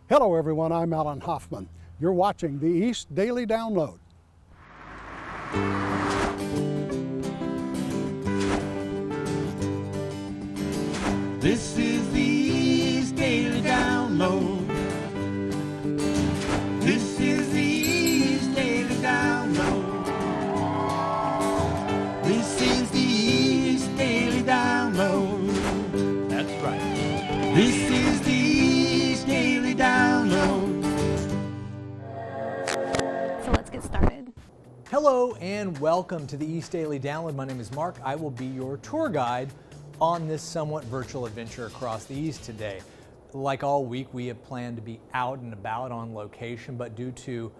Hello everyone, I'm Alan Hoffman. You're watching the East Daily Download. This is the East Daily Download. This is the East Daily Download. This is the East Daily Download. That's right. This is the East Daily Download. So let's get started. Hello and welcome to the East Daily Download. My name is Mark. I will be your tour guide on this somewhat virtual adventure across the East today. Like all week, we have planned to be out and about on location, but due to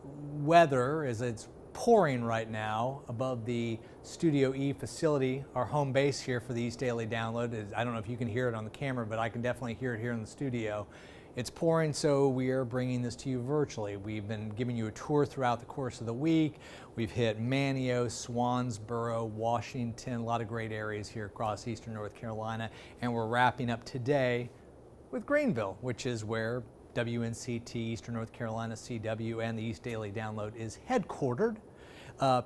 weather, as it's pouring right now above the Studio E facility, our home base here for the East Daily Download. I don't know if you can hear it on the camera, but I can definitely hear it here in the studio. It's pouring, so we are bringing this to you virtually. We've been giving you a tour throughout the course of the week. We've hit Manteo, Swansboro, Washington, a lot of great areas here across eastern North Carolina. And we're wrapping up today with Greenville, which is where WNCT, Eastern North Carolina CW, and the East Daily Download is headquartered.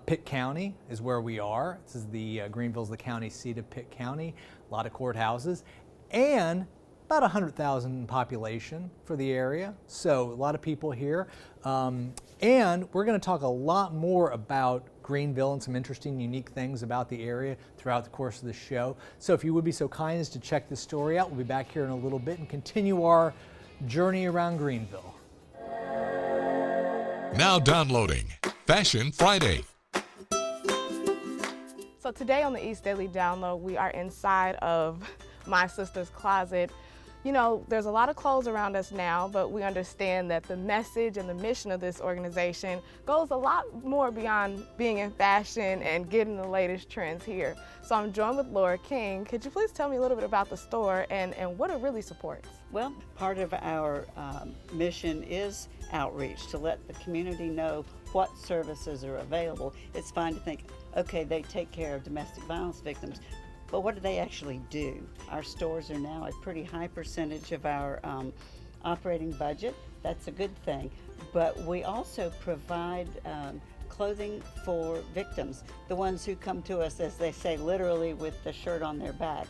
Pitt County is where we are. This is Greenville's the county seat of Pitt County. A lot of courthouses. And about 100,000 population for the area, so a lot of people here. And we're going to talk a lot more about Greenville and some interesting, unique things about the area throughout the course of the show. So if you would be so kind as to check this story out, we'll be back here in a little bit and continue our journey around Greenville. Now downloading Fashion Friday. So today on the East Daily Download, we are inside of my sister's closet. You know, there's a lot of clothes around us now, but we understand that the message and the mission of this organization goes a lot more beyond being in fashion and getting the latest trends here. So I'm joined with Laura King. Could you please tell me a little bit about the store and what it really supports? Well, part of our mission is outreach, to let the community know what services are available. It's fine to think, okay, they take care of domestic violence victims, but what do they actually do? Our stores are now a pretty high percentage of our operating budget. That's a good thing. But we also provide clothing for victims, the ones who come to us, as they say, literally with the shirt on their back.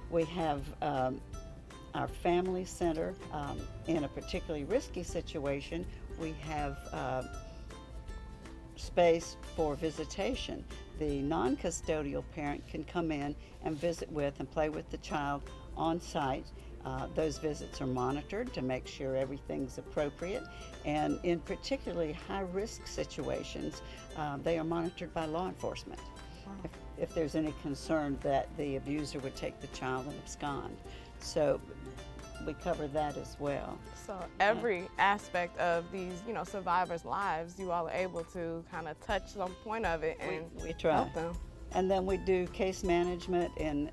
We have our family center. In a particularly risky situation, we have space for visitation. The non-custodial parent can come in and visit with and play with the child on site. Those visits are monitored to make sure everything's appropriate, and in particularly high-risk situations, they are monitored by law enforcement. Wow. If there's any concern that the abuser would take the child and abscond. So we cover that as well. So every aspect of these, survivors' lives, you all are able to kind of touch some point of it and we try. Help them. And then we do case management and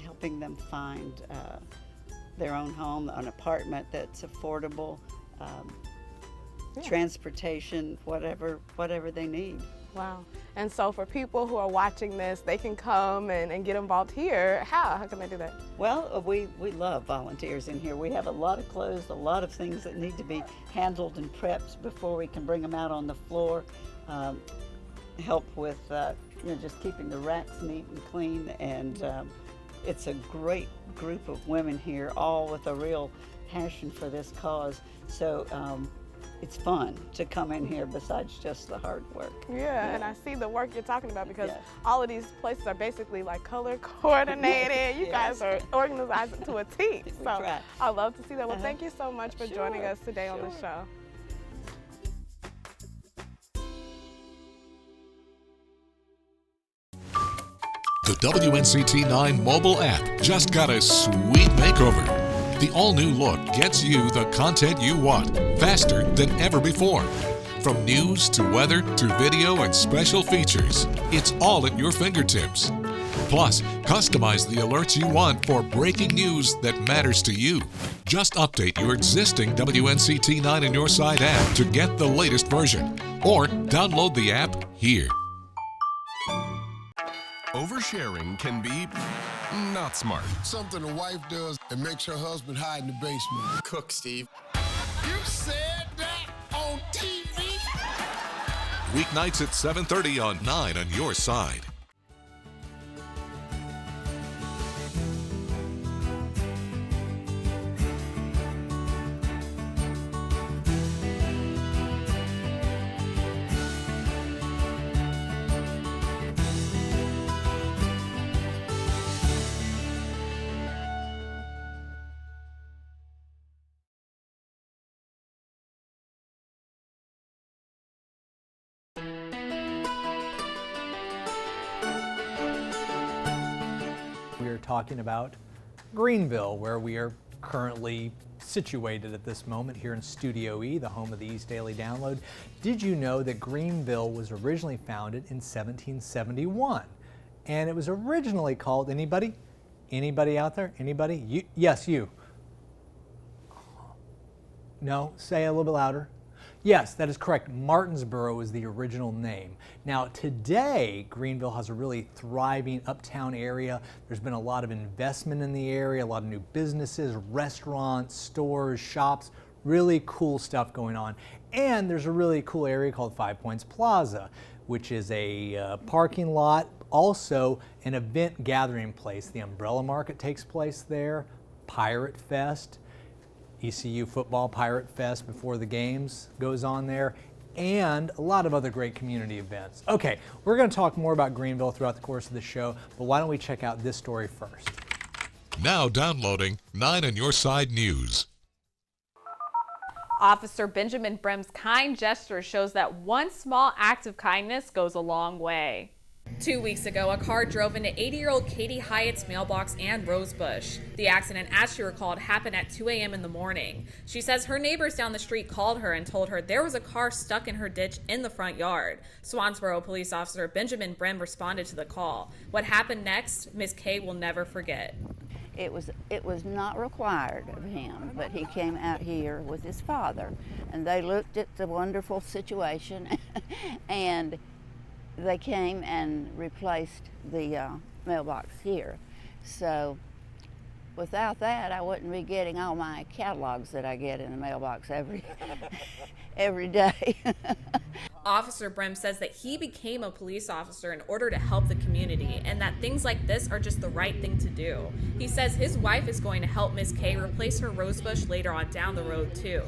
helping them find their own home, an apartment that's affordable, transportation, whatever they need. Wow. And so for people who are watching this, they can come and get involved here. How can they do that? Well, we love volunteers in here. We have a lot of clothes, a lot of things that need to be handled and prepped before we can bring them out on the floor. Help with just keeping the racks neat and clean. And it's a great group of women here, all with a real passion for this cause. So it's fun to come in here besides just the hard work. Yeah, and I see the work you're talking about because all of these places are basically like color coordinated. You guys are organized to a T. So I love to see that. Well, thank you so much for joining us today on the show. The WNCT9 Mobile App just got a sweet makeover. The all-new look gets you the content you want faster than ever before. From news to weather to video and special features, it's all at your fingertips. Plus, customize the alerts you want for breaking news that matters to you. Just update your existing WNCT9 in Your Side app to get the latest version, or download the app here. Oversharing can be not smart. Something a wife does that makes her husband hide in the basement. Cook, Steve. You said that on TV? Weeknights at 7:30 on 9 on your side. We are talking about Greenville, where we are currently situated at this moment here in Studio E, the home of the East Daily Download. Did you know that Greenville was originally founded in 1771? And it was originally called, anybody? Anybody out there? Anybody? You? Yes, you. No, say a little bit louder. Yes, that is correct. Martinsboro is the original name. Now today, Greenville has a really thriving uptown area. There's been a lot of investment in the area, a lot of new businesses, restaurants, stores, shops, really cool stuff going on. And there's a really cool area called Five Points Plaza, which is a parking lot, also an event gathering place. The Umbrella Market takes place there, Pirate Fest, ECU Football Pirate Fest before the games goes on there, and a lot of other great community events. Okay, we're going to talk more about Greenville throughout the course of the show, but why don't we check out this story first? Now downloading 9 on your side news. Officer Benjamin Brem's kind gesture shows that one small act of kindness goes a long way. 2 weeks ago, a car drove into 80-year-old Katie Hyatt's mailbox and Rosebush. The accident, as she recalled, happened at 2 a.m. in the morning. She says her neighbors down the street called her and told her there was a car stuck in her ditch in the front yard. Swansboro police officer Benjamin Brem responded to the call. What happened next, Miss Kay will never forget. It was not required of him, but he came out here with his father, and they looked at the wonderful situation, and they came and replaced the mailbox here. So without that, I wouldn't be getting all my catalogs that I get in the mailbox every day. Officer Brem says that he became a police officer in order to help the community and that things like this are just the right thing to do. He says his wife is going to help Miss Kay replace her rosebush later on down the road too.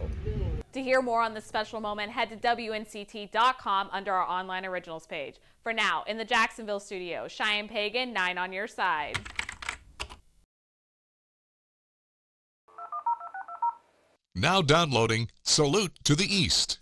To hear more on this special moment, head to WNCT.com under our online originals page. For now, in the Jacksonville studio, Cheyenne Pagan, 9 on your side. Now downloading Salute to the East.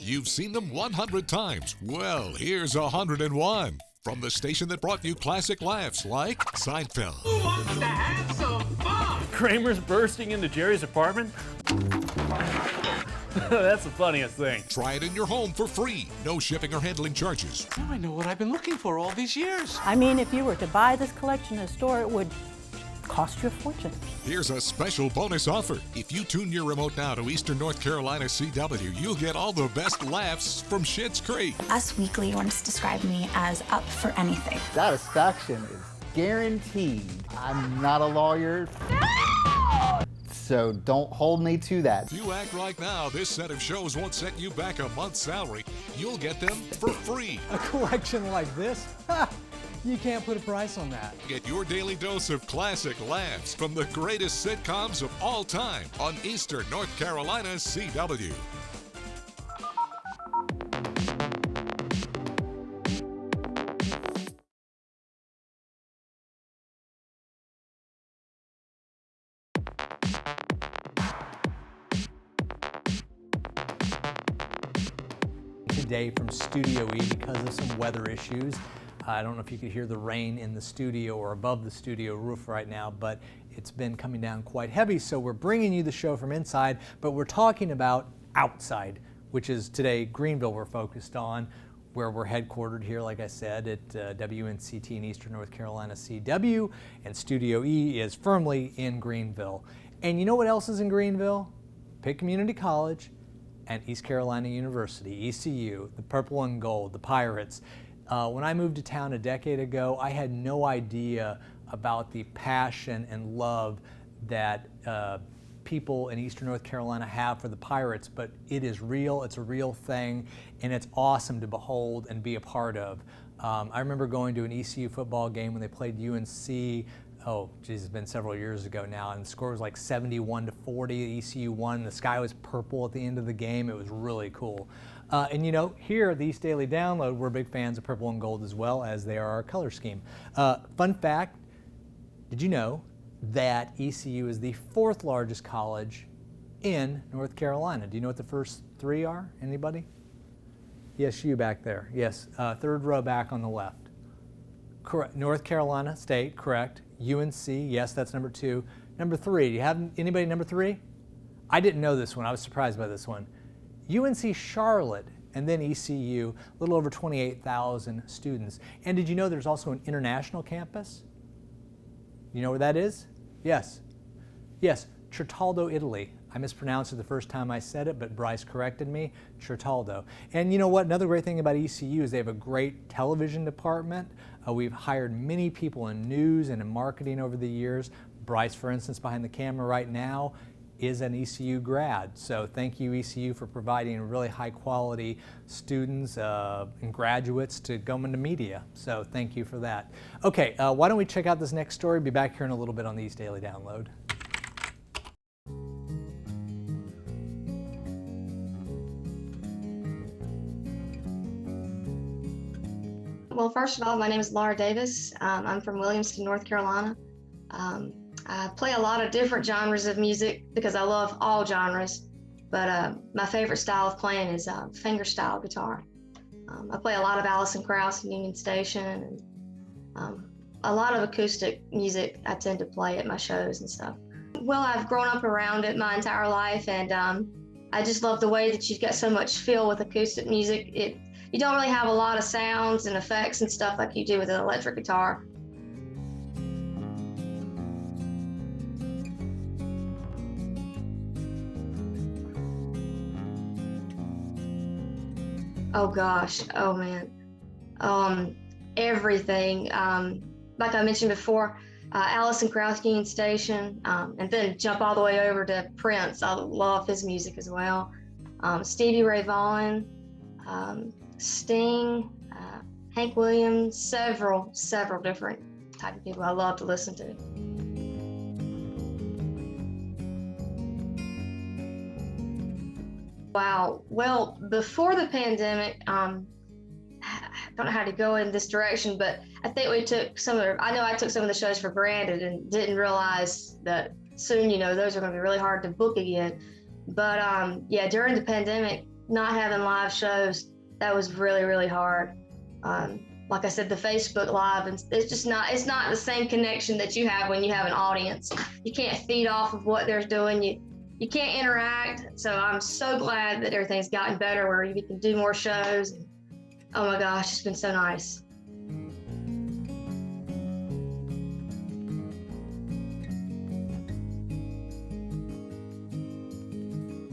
You've seen them 100 times. Well, here's 101. From the station that brought you classic laughs like Seinfeld. Who wants to have some fun? Kramer's bursting into Jerry's apartment? That's the funniest thing. Try it in your home for free. No shipping or handling charges. Now I know what I've been looking for all these years. I mean, if you were to buy this collection in a store, it would cost you a fortune. Here's a special bonus offer. If you tune your remote now to Eastern North Carolina CW, you'll get all the best laughs from Schitt's Creek. Us Weekly once described me as up for anything. Satisfaction is guaranteed. I'm not a lawyer, so don't hold me to that. If you act like now, this set of shows won't set you back a month's salary. You'll get them for free. A collection like this? Ha! You can't put a price on that. Get your daily dose of classic laughs from the greatest sitcoms of all time on Eastern North Carolina CW. Today from Studio E because of some weather issues. I don't know if you could hear the rain in the studio or above the studio roof right now, but it's been coming down quite heavy, so we're bringing you the show from inside, but we're talking about outside, which is today Greenville we're focused on, where we're headquartered here, like I said, at WNCT in Eastern North Carolina CW, and Studio E is firmly in Greenville. And you know what else is in Greenville? Pitt Community College and East Carolina University, ECU, the Purple and Gold, the Pirates. When I moved to town a decade ago, I had no idea about the passion and love that people in Eastern North Carolina have for the Pirates, but it is real, it's a real thing, and it's awesome to behold and be a part of. I remember going to an ECU football game when they played UNC. Oh, geez, it's been several years ago now, and the score was like 71-40. ECU won. The sky was purple at the end of the game. It was really cool. And you know, here at the East Daily Download, we're big fans of purple and gold as well, as they are our color scheme. Fun fact, did you know that ECU is the 4th largest college in North Carolina? Do you know what the first 3 are? Anybody? Yes, you back there. Yes, 3rd row back on the left. Correct. North Carolina State, correct. UNC, yes, that's number 2. Number 3, do you have anybody number 3? I didn't know this one. I was surprised by this one. UNC Charlotte, and then ECU, a little over 28,000 students. And did you know there's also an international campus? You know where that is? Yes. Yes, Certaldo, Italy. I mispronounced it the first time I said it, but Bryce corrected me. Certaldo. And you know what? Another great thing about ECU is they have a great television department. We've hired many people in news and in marketing over the years. Bryce, for instance, behind the camera right now, is an ECU grad. So thank you, ECU, for providing really high quality students and graduates to go into media. So thank you for that. Okay, why don't we check out this next story? Be back here in a little bit on the East Daily Download. Well, first of all, my name is Laura Davis. I'm from Williamston, North Carolina. I play a lot of different genres of music because I love all genres, but my favorite style of playing is fingerstyle guitar. I play a lot of Alison Krauss and Union Station, and a lot of acoustic music I tend to play at my shows and stuff. Well, I've grown up around it my entire life, and I just love the way that you get so much feel with acoustic music. You don't really have a lot of sounds and effects and stuff like you do with an electric guitar. Oh gosh, oh man. Everything. Like I mentioned before, Alison Krauss, Union Station, and then jump all the way over to Prince. I love his music as well. Stevie Ray Vaughan, Sting, Hank Williams, several different type of people I love to listen to. Wow. Well, before the pandemic, I don't know how to go in this direction, but I think we took I took some of the shows for granted and didn't realize that soon, those are going to be really hard to book again. But yeah, during the pandemic, not having live shows, that was really, really hard. Like I said, the Facebook Live, and it's not the same connection that you have when you have an audience. You can't feed off of what they're doing. You can't interact. So I'm so glad that everything's gotten better where you can do more shows. Oh my gosh, it's been so nice.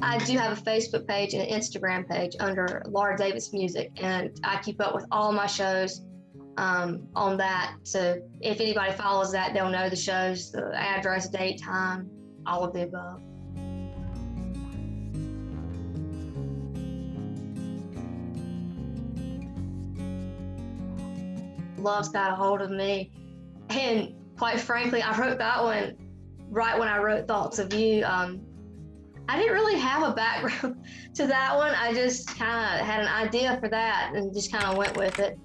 I do have a Facebook page and an Instagram page under Laura Davis Music, and I keep up with all my shows on that. So if anybody follows that, they'll know the shows, the address, date, time, all of the above. Love's got a hold of me, and quite frankly, I wrote that one right when I wrote Thoughts of You. I didn't really have a background to that one. I just kind of had an idea for that and just kind of went with it.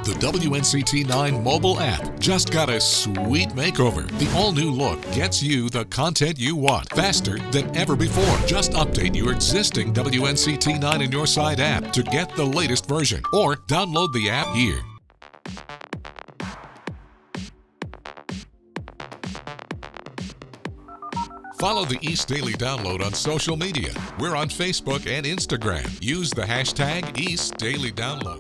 The WNCT9 Mobile App just got a sweet makeover. The all-new look gets you the content you want faster than ever before. Just update your existing WNCT9 in your side app to get the latest version, or download the app here. Follow the East Daily Download on social media. We're on Facebook and Instagram. Use the hashtag East Daily Download.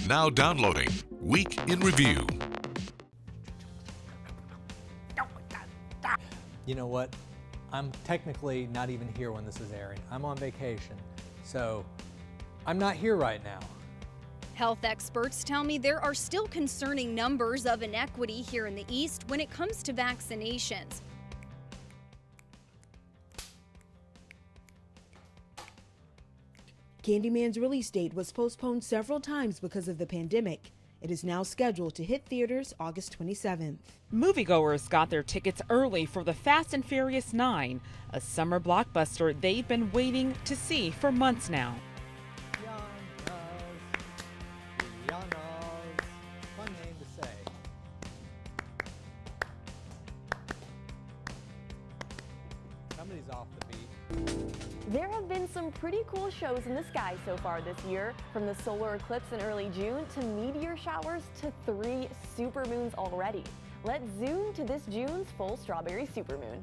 Now downloading Week in Review. You know what? I'm technically not even here when this is airing. I'm on vacation, so I'm not here right now. Health experts tell me there are still concerning numbers of inequity here in the East when it comes to vaccinations. Candyman's release date was postponed several times because of the pandemic. It is now scheduled to hit theaters August 27th. Moviegoers got their tickets early for the Fast and Furious 9, a summer blockbuster they've been waiting to see for months now. Fun name to say. Somebody's off the beat. There have been some pretty cool shows in the sky so far this year, from the solar eclipse in early June to meteor showers to 3 supermoons already. Let's zoom to this June's full strawberry supermoon.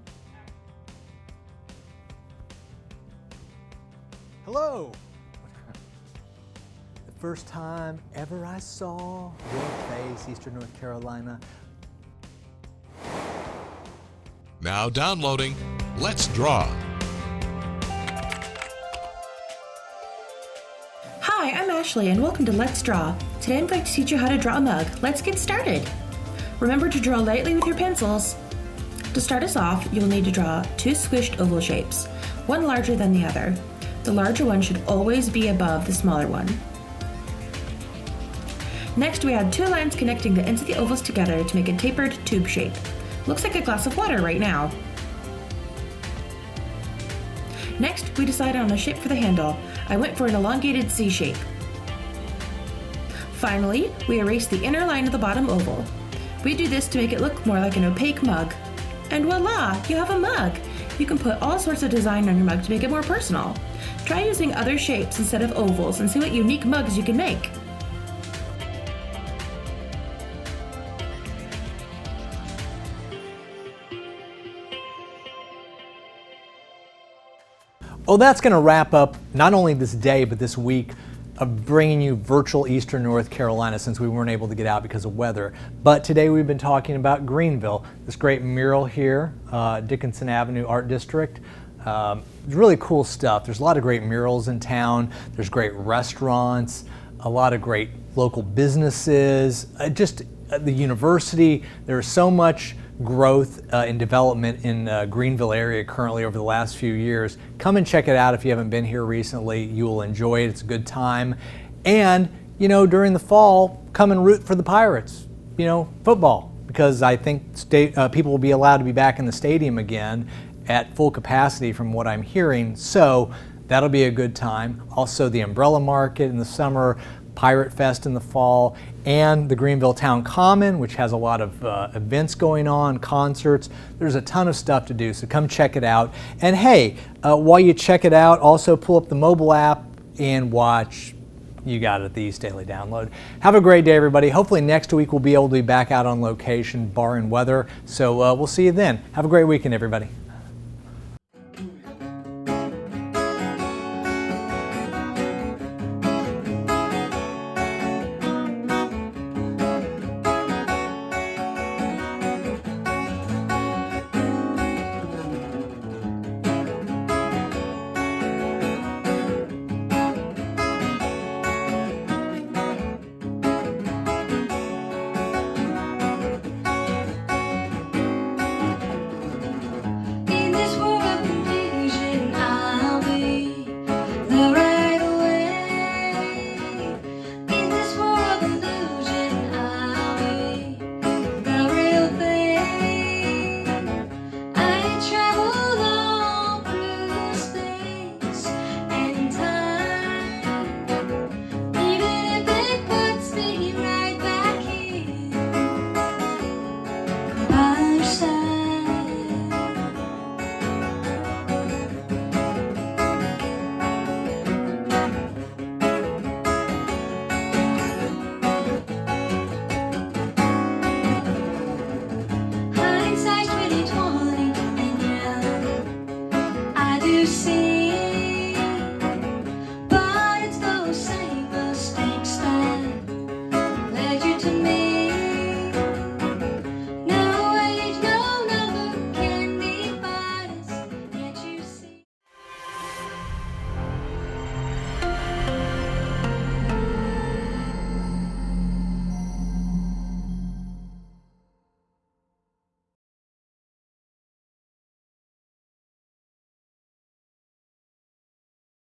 Hello! The first time ever I saw your face, Eastern North Carolina. Now downloading Let's Draw. Hi, I'm Ashley and welcome to Let's Draw. Today I'm going to teach you how to draw a mug. Let's get started. Remember to draw lightly with your pencils. To start us off, you'll need to draw 2 squished oval shapes, one larger than the other. The larger one should always be above the smaller one. Next, we add 2 lines connecting the ends of the ovals together to make a tapered tube shape. Looks like a glass of water right now. Next, we decide on a shape for the handle. I went for an elongated C shape. Finally, we erase the inner line of the bottom oval. We do this to make it look more like an opaque mug. And voila, you have a mug! You can put all sorts of design on your mug to make it more personal. Try using other shapes instead of ovals and see what unique mugs you can make. Well, that's going to wrap up not only this day, but this week of bringing you virtual Eastern North Carolina, since we weren't able to get out because of weather. But today we've been talking about Greenville, this great mural here, Dickinson Avenue Art District. Really cool stuff. There's a lot of great murals in town. There's great restaurants, a lot of great local businesses, just the university. There's so much growth and development in Greenville area currently over the last few years. Come and check it out if you haven't been here recently. You will enjoy it. It's a good time. And, you know, during the fall, come and root for the Pirates, you know, football, because I think people will be allowed to be back in the stadium again. at full capacity from what I'm hearing, so that'll be a good time. Also the Umbrella Market in the summer, Pirate Fest in the fall, and the Greenville Town Common, which has a lot of events going on, concerts. There's a ton of stuff to do, so come check it out. And hey, while you check it out, also pull up the mobile app and watch. You got it at the East Daily Download. Have a great day, everybody. Hopefully next week we'll be able to be back out on location, barring weather. So we'll see you then. Have a great weekend, everybody.